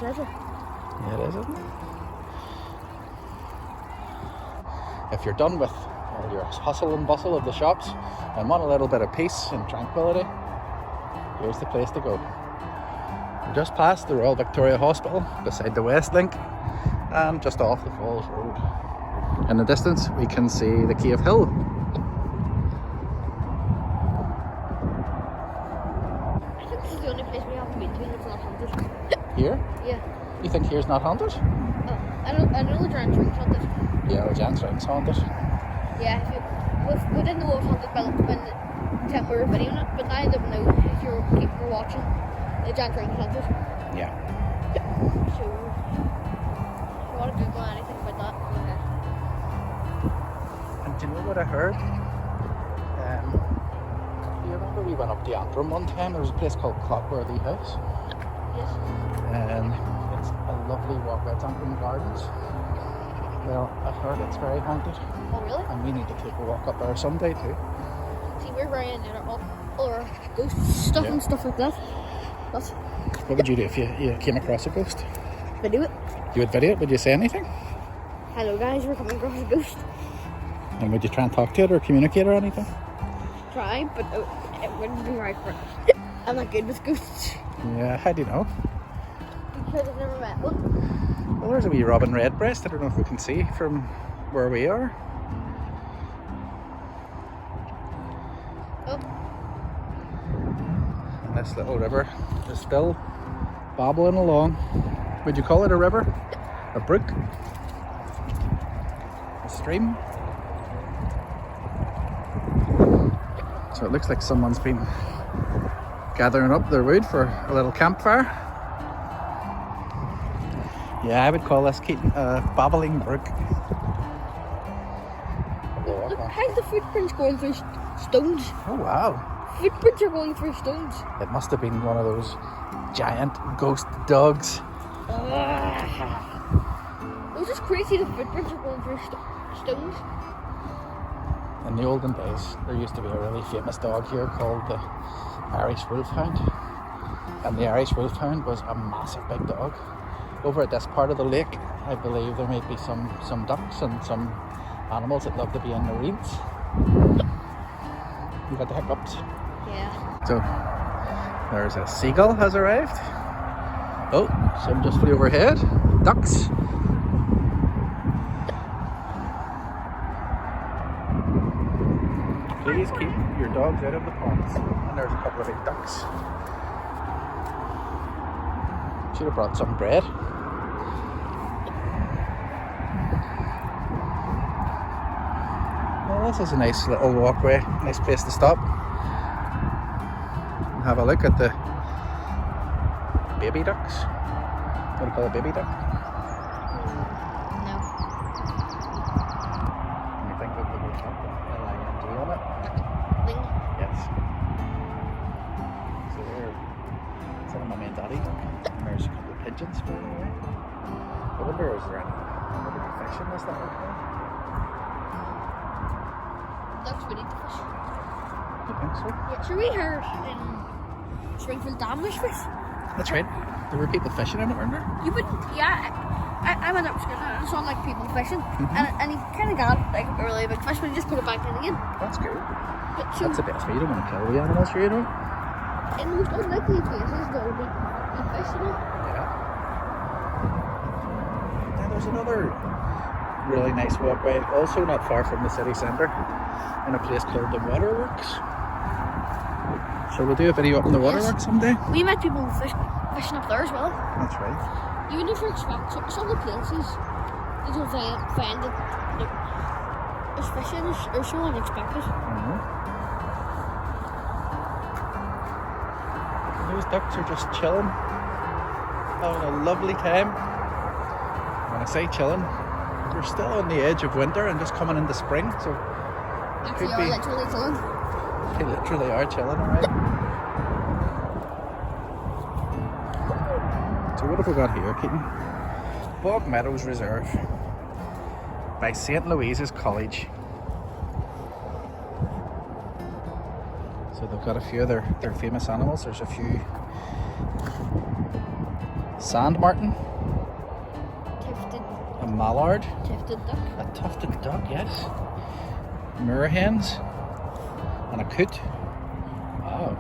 treasure. Yeah, it is, isn't it? If you're done with all your hustle and bustle of the shops and want a little bit of peace and tranquility, here's the place to go. We're just past the Royal Victoria Hospital beside the West Link and just off the Falls Road. In the distance we can see the Cave Hill. I think this is the only place we haven't been to that's not haunted. Here? Yeah. You think here's not haunted? Oh, I know the Giant Ring's haunted. Yeah, the Giant's Ring's haunted. Yeah, we didn't know it was haunted when the time we were videoing it, but now that we know if you're watching, the Giant Ring's haunted. Yeah. So, if you want to Google anything about that, go ahead. And do you know what I heard? You remember we went up to Antrim one time? There was a place called Clockworthy House. Yes. And it's a lovely walkway. It's Antrim Gardens. Well, I've heard it's very haunted. Oh, really? And we need to take a walk up there someday too. See, we're very into all our ghost stuff and stuff like that. But what would you do if you came across a ghost? video it. You would video it? Would you say anything? Hello guys, we're coming across a ghost. And would you try and talk to it or communicate or anything? Try, but it wouldn't be right for I'm not good with ghosts. Yeah, how do you know? Because I've never met one. Well, there's a wee robin redbreast. I don't know if we can see from where we are. Oh. And this little river is still bobbling along. Would you call it a river? A brook? A stream? So it looks like someone's been gathering up their wood for a little campfire. Yeah, I would call this Keaton a babbling brook. Look, how's the footprints going through stones? Oh wow. Footprints are going through stones. It must have been one of those giant ghost dogs. It was just crazy the footprints are going through stones. In the olden days, there used to be a really famous dog here called the Irish Wolfhound. And the Irish Wolfhound was a massive big dog. Over at this part of the lake, I believe there might be some ducks and some animals that love to be in the reeds. You got the hiccups? Yeah. So, there's a seagull has arrived. Oh, some just flew overhead. Ducks. Please keep your dogs out of the ponds. And there's a couple of big ducks. Should have brought some bread. Well, this is a nice little walkway, nice place to stop and have a look at the baby ducks. What do you call a baby duck? No. Can you think of the word duck with L-I-N-G on it? Ling. Yes. So there, it's a mummy and daddy duck. And there's a couple of pigeons flying away. I wonder, is there any fish in this that we're playing? Ducks we need to fish. You think so? Yeah, sure we heard in Springfield Dam there's fish. That's right. There were people fishing in it, weren't there? You wouldn't, yeah. I went up to school and I saw like people fishing, and he kind of got like a really big fish, but he just put it back in again. That's good. But so, That's the best way. You don't want to kill the animals, you know? in the most unlikely places, there will be fish, you know. Yeah. Now there's another really nice walkway, also not far from the city centre, in a place called the Waterworks. Shall we do a video up in the Waterworks someday? We met people fishing up there as well. That's right. You would never expect some of the places you don't find that there's fishing or so unexpected. Those ducks are just chilling, having a lovely time. When I say chilling, we're still on the edge of winter and just coming into spring, so Actually, are literally chilling. they literally are chilling, alright. So what have we got here, Keaton? Bog Meadows Reserve by St. Louise's College. So they've got a few of their famous animals. There's a few Sand martin, Tufted, a mallard, tufted duck. a tufted duck, yes, moor hens, and a coot. Oh,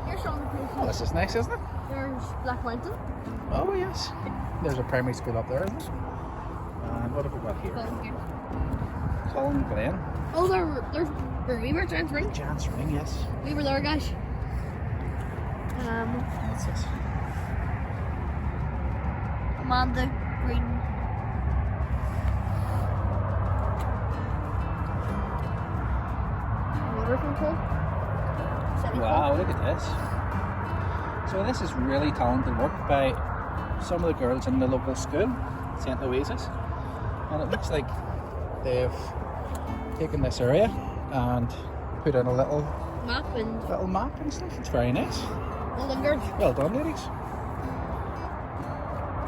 Here's some of the oh, places. this is nice, isn't it? There's Black Mountain. Oh yes, there's a primary school up there, isn't it? And what have we got here? Colin Glen. Oh, there's where we were, Giant's Ring. Giant's Ring, yes. We were there, guys. What's this? Amanda Green. Water control. City Wow, Hall. look at this. So this is really talented work by some of the girls in the local school, St. Louise's. And it looks like they've taken this area and put in a little Map and map and stuff. It's very nice. well done, girls. Well done, ladies.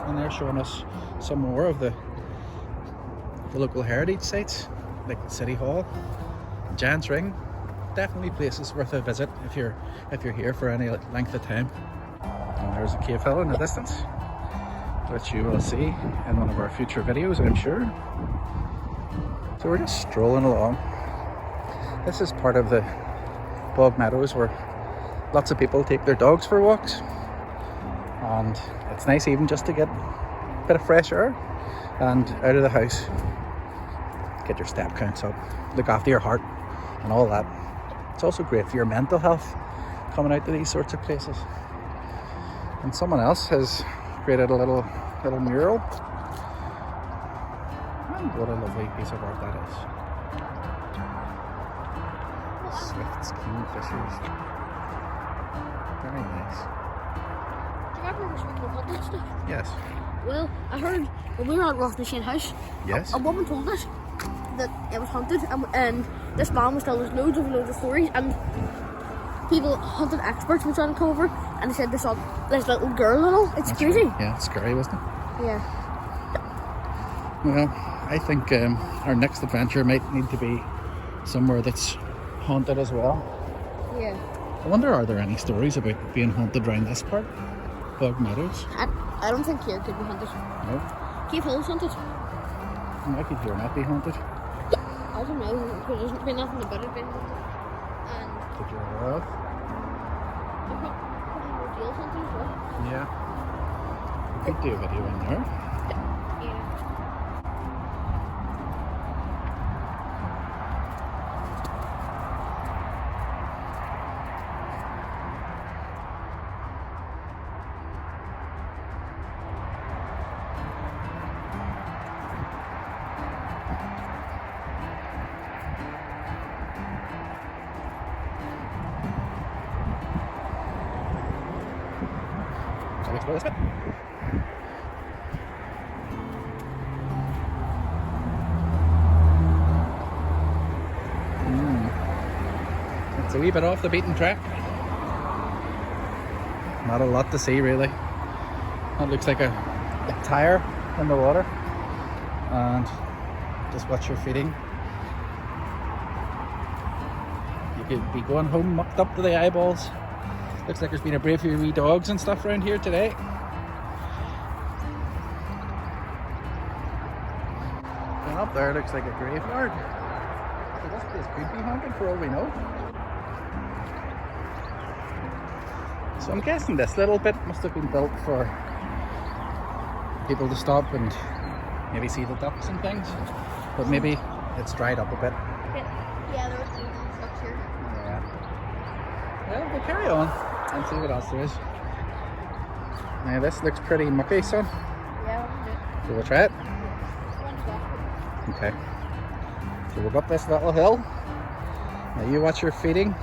And they're showing us some more of the local heritage sites, like the City Hall, Giant's Ring. Definitely places worth a visit if you're here for any length of time. And there's a cave hill in the distance, which you will see in one of our future videos, I'm sure. So we're just strolling along. This is part of the Bog Meadows where lots of people take their dogs for walks, and it's nice even just to get a bit of fresh air and out of the house, get your step counts up, look after your heart and all that. It's also great for your mental health coming out to these sorts of places. And someone else has created a little mural, and what a lovely piece of art that is. Swifts, kingfishers. Very nice. Do you remember we were speaking of haunted stuff? Yes. Well, I heard when we were at Ross Machine House, Yes. a woman told us that it was haunted, and this man was telling us loads of stories, and people, haunted experts, were trying to come over, and they said they saw this little girl and all. It's That's crazy. right. Yeah, it's scary, wasn't it? Yeah. Well, I think our next adventure might need to be somewhere that's haunted as well. Yeah. I wonder, are there any stories about being haunted around this part? Bog Meadows? I don't think here could be haunted. No. Cave Hill's haunted. I could here not be haunted. I don't know. There doesn't be nothing about it being haunted. And That you're aware of? there's probably more jails haunted as well. Yeah. We could do a video in there. Yeah. Shall we explore this bit? It's a wee bit off the beaten track. Not a lot to see really. That looks like a tire in the water. And just watch your feeding. You could be going home mucked up to the eyeballs. Looks like there's been a brave few wee dogs and stuff around here today. And up there looks like a graveyard. So this place could be haunted for all we know. So I'm guessing this little bit must have been built for people to stop and maybe see the ducks and things. But maybe it's dried up a bit. Yeah, there was some stuff here. Yeah. Well, we'll carry on and see what else there is. Now this looks pretty mucky, son. Yeah, So we'll try it. we'll do it. Okay. So we'll go up this little hill. Now you watch your feeding.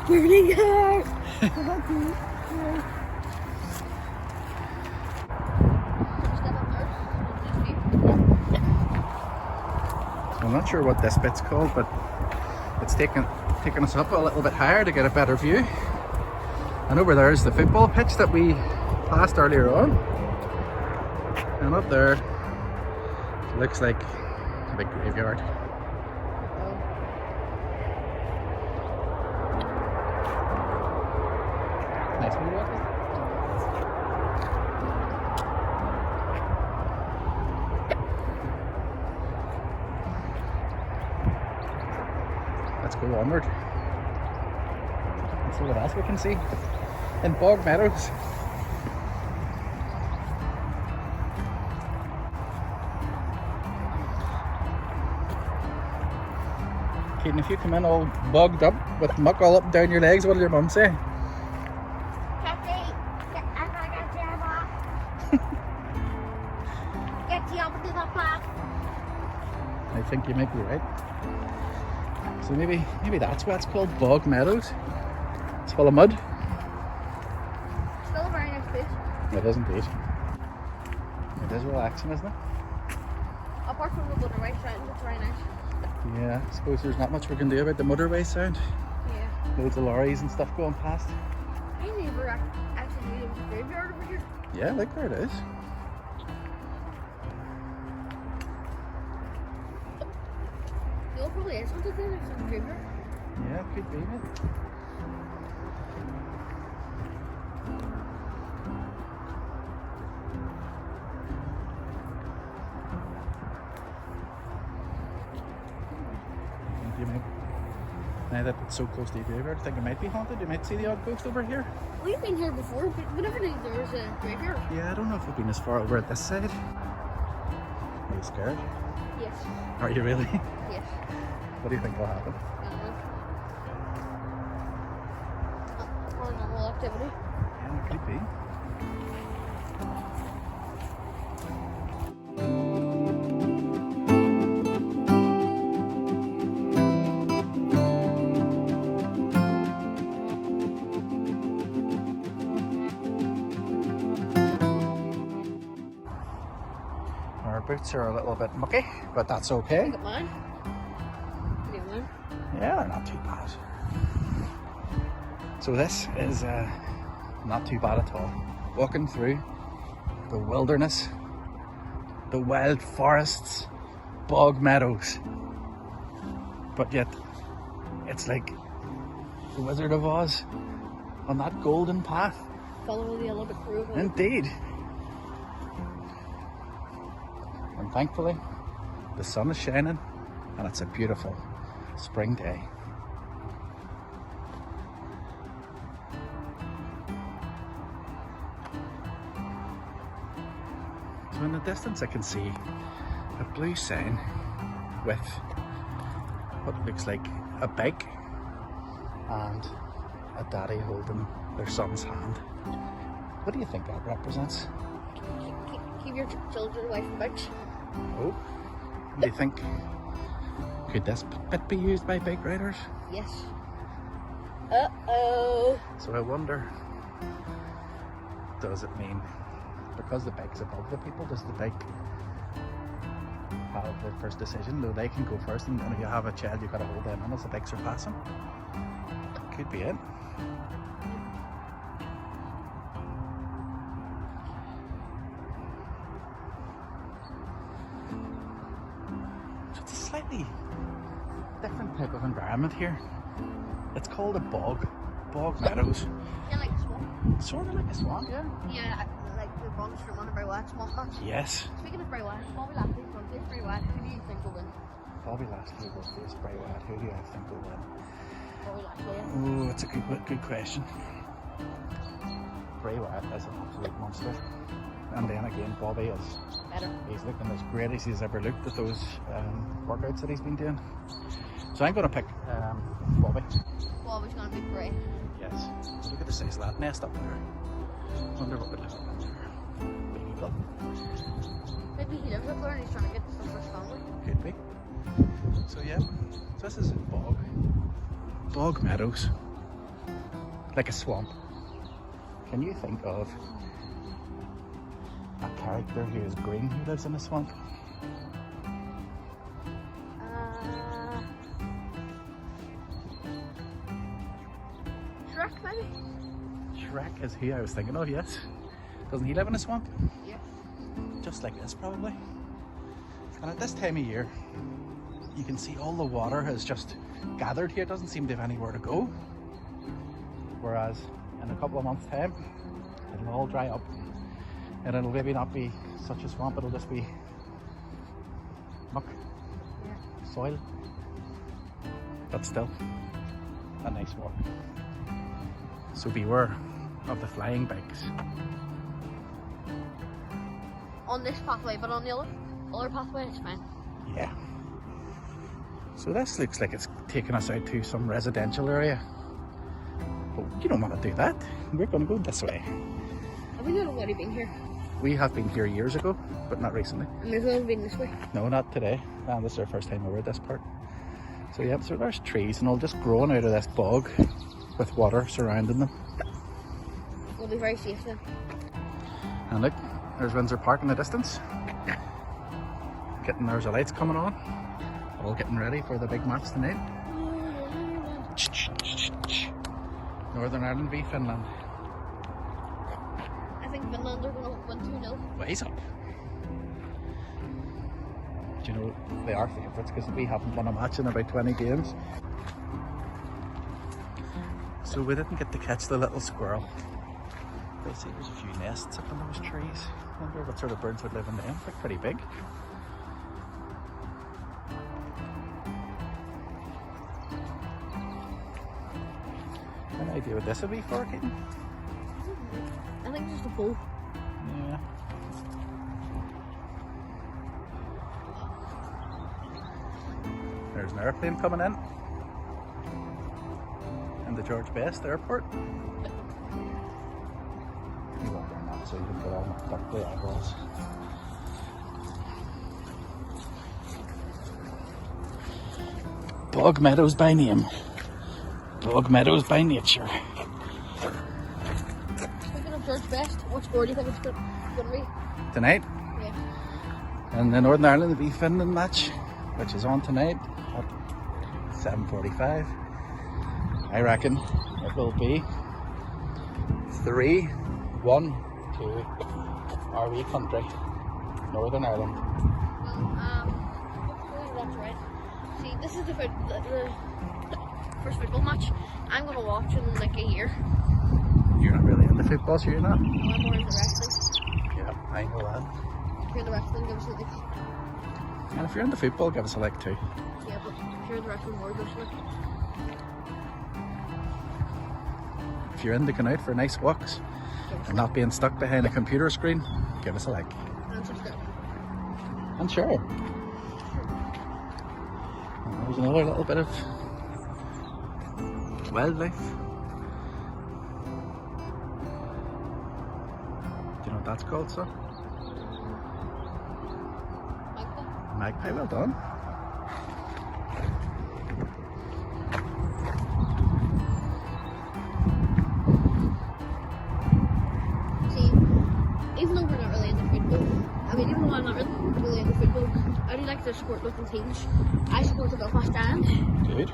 Burning hair! I'm not sure what this bit's called, but it's taking us up a little bit higher to get a better view. And over there is the football pitch that we passed earlier on. And up there Looks like a big graveyard. Nice wee walk. Let's go onward. Let's see what else we can see in Bog Meadows. Keaton, if you come in all bogged up with muck all up and down your legs, what will your mum say? I think you might be right. So maybe that's why it's called Bog Meadows. It's full of mud. Still a very nice place. It is indeed. It is relaxing, isn't it? Apart from the motorway sound, it's very nice. Yeah, I suppose there's not much we can do about the motorway sound. Yeah. Loads of lorries and stuff going past. I never actually knew there was a graveyard over here. Yeah, look where it is. No, it probably is something there. There's a graveyard. Yeah, it could be, mate. Now that it's so close to the graveyard, I think it might be haunted. You might see the odd ghost over here. We've been here before, but we never knew there was a graveyard. Yeah, I don't know if we've been as far over at this side. Are you scared? Yes. Are you really? Yes. What do you think will happen? Paranormal activity. Yeah, it could be. Our boots are a little bit mucky, but that's okay. Look at mine. Look at mine. Yeah, they're not too bad. So this is not too bad at all. Walking through the wilderness, the wild forests, Bog Meadows. But yet, it's like the Wizard of Oz on that golden path. Follow the yellow brick road. Indeed. And thankfully, the sun is shining and it's a beautiful spring day. So in the distance I can see a blue sign with what looks like a bike and a daddy holding their son's hand. What do you think that represents? Keep your children away from bikes. Oh, do you think, could this bit be used by bike riders? Yes. Uh-oh. So I wonder, does it mean, because the bike's above the people, does the bike have the first decision? Though they can go first, and if you have a child, you've got to hold them in as the bikes are passing. Could be it. It's a slightly different type of environment here. It's called a bog meadows. Yeah, like a swamp. Sort of like a swamp, yeah. Yeah, like the runs from under very wet swamp patch. Yes. Speaking of very wet, Bobby Lashley from this very wet. Who do you think will win? Bobby Lashley will face Bray Wyatt. Who do I think will win? Bobby Lashley. Oh, it's a good question. Bray Wyatt is an absolute monster. And then again, Bobby is Better. He's looking as great as he's ever looked at those workouts that he's been doing. So I'm going to pick Bobby. Bobby's gonna be great. Yes. Look at the size of that nest up there. Wonder what would live up there. Baby blood. Maybe he lives up there and he's trying to get stuff for his family. Could be. So yeah, so this is Bog Meadows. Like a swamp. Can you think of a character who is green who lives in a swamp? Shrek, maybe? Shrek is who I was thinking of, yes. Doesn't he live in a swamp? Yeah. Just like this, probably. And at this time of year, you can see all the water has just gathered here. It doesn't seem to have anywhere to go. Whereas in a couple of months' time, it'll all dry up. And it'll maybe not be such a swamp, it'll just be muck, soil. But still, a nice walk. So beware of the flying bikes. On this pathway, but on the other pathway, it's fine. Yeah. So this looks like it's taking us out to some residential area. But you don't want to do that. We're going to go this way. Have we not already been here? We have been here years ago, but not recently. And we've only been this way? No, not today. This is our first time over at this part. So yeah, so there's trees and all just growing out of this bog with water surrounding them. We'll be very safe then. And look, there's Windsor Park in the distance. There's the lights coming on. All getting ready for the big match tonight. Northern Ireland v Finland. I think Finland are going to win 2-0. Ways up. Do you know, they are favourites because we haven't won a match in about 20 games. So we didn't get to catch the little squirrel. I see there's a few nests up in those trees. I wonder what sort of birds would live in them. They're pretty big. Any idea what this would be for, Keaton? I think just a boat. Yeah. There's an airplane coming in. And the George Best Airport. You walk around that so you can put on the eyeballs. Bog Meadows by name. Bog Meadows by nature. Speaking of George Best, what score do you think it's going to be? Tonight? Yeah. And the Northern Ireland v Finland match, which is on tonight at 7:45. I reckon it will be 3-1 to our wee country, Northern Ireland. Well, hopefully that's right. See, this is the first football match I'm going to watch in like a year. You're not really into football, so you're not? I'm more into wrestling. Yeah, I know that. If you're into wrestling, give us a like. And if you're into football, give us a like too. Yeah, but if you're into wrestling, more give us a like. If you're into going out for nice walks and not being stuck behind a computer screen, give us a like. And subscribe. And sure. And there's another little bit of wildlife. Do you know what that's called, son? Magpie. Magpie, well done. See, even though we're not really into football, even though I'm not really into football, I do like to support local teams. I support the Belfast Giants. Good.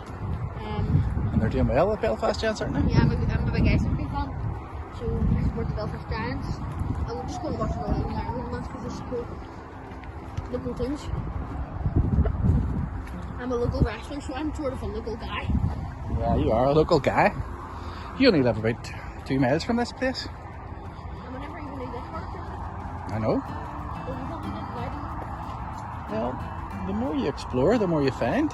And they're doing well at Belfast Giants, aren't they? Yeah, I'm a big Scenic fan, so I support the Belfast Giants. I will just go and watch the Northern Ireland match because I support local teams. I'm a local wrestler, so I'm sort of a local guy. Yeah, you are a local guy. You only live about 2 miles from this place. And whenever you leave this part, I know. well, you probably did riding. Well, the more you explore, the more you find.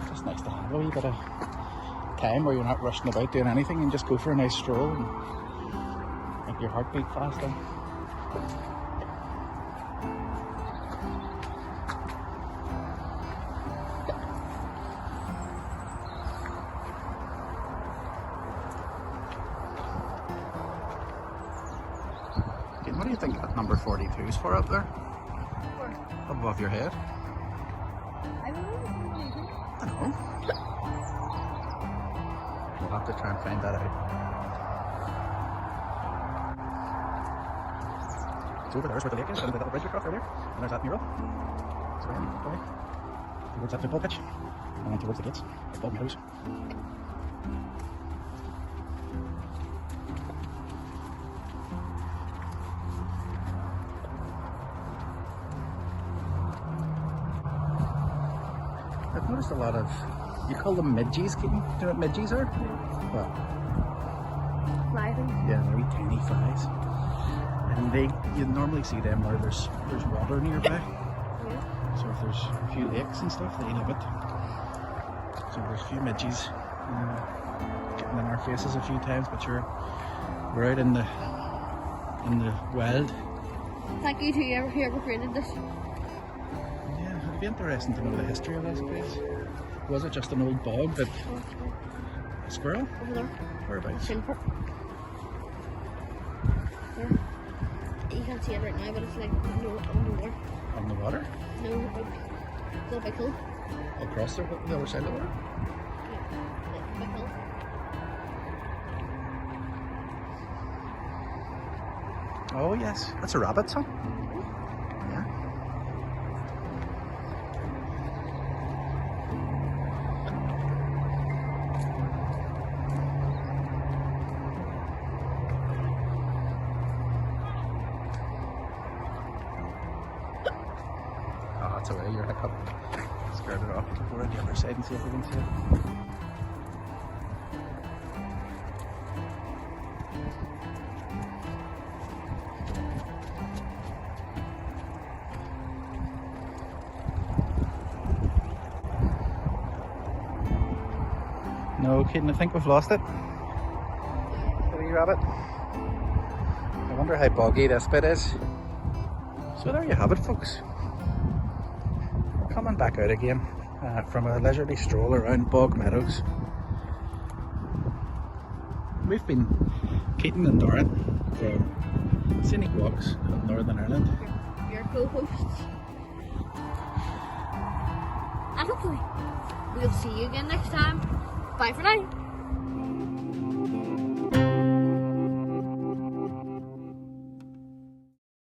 Just nice to have a wee bit of time where you're not rushing about doing anything and just go for a nice stroll and make your heart beat faster. What do you think that number 42 is for up there? Where? Above your head? I don't know. I don't know. We'll have to try and find that out. So over there's where the lake is, and the little bridge across earlier, and there's that mural. So we're going towards that football pitch, and then towards the gates of Bog Meadows. Noticed a lot of, you call them midges, Keaton? Do you know what midges are? Well, Fly things. yeah, they're wee tiny flies. And you normally see them where there's water nearby. Yeah. So if there's a few lakes and stuff, they live it. So there's a few midges getting in our faces a few times, but sure, we're out in the wild. Thank you to whoever created this. Yeah, it'd be interesting to know the history of this place. Was it just an old bog that a squirrel? Over there. Whereabouts? Simple. Yeah. You can't see it right now, but it's like underwater. On the water? No, like the big hill. Across the other side of the water? Yeah, the big hill. Oh yes, that's a rabbit, son. Yeah. Oh, that's away, you're hiccup. Scared it off. Go around the other side and see if we can see it. No, Keaton, I think we've lost it. The wee rabbit. I wonder how boggy this bit is. So there you have it, folks. We're coming back out again from a leisurely stroll around Bog Meadows. We've been Keaton and Doran from Scenic Walks in Northern Ireland. Your co-hosts. And hopefully we'll see you again next time. Bye for now.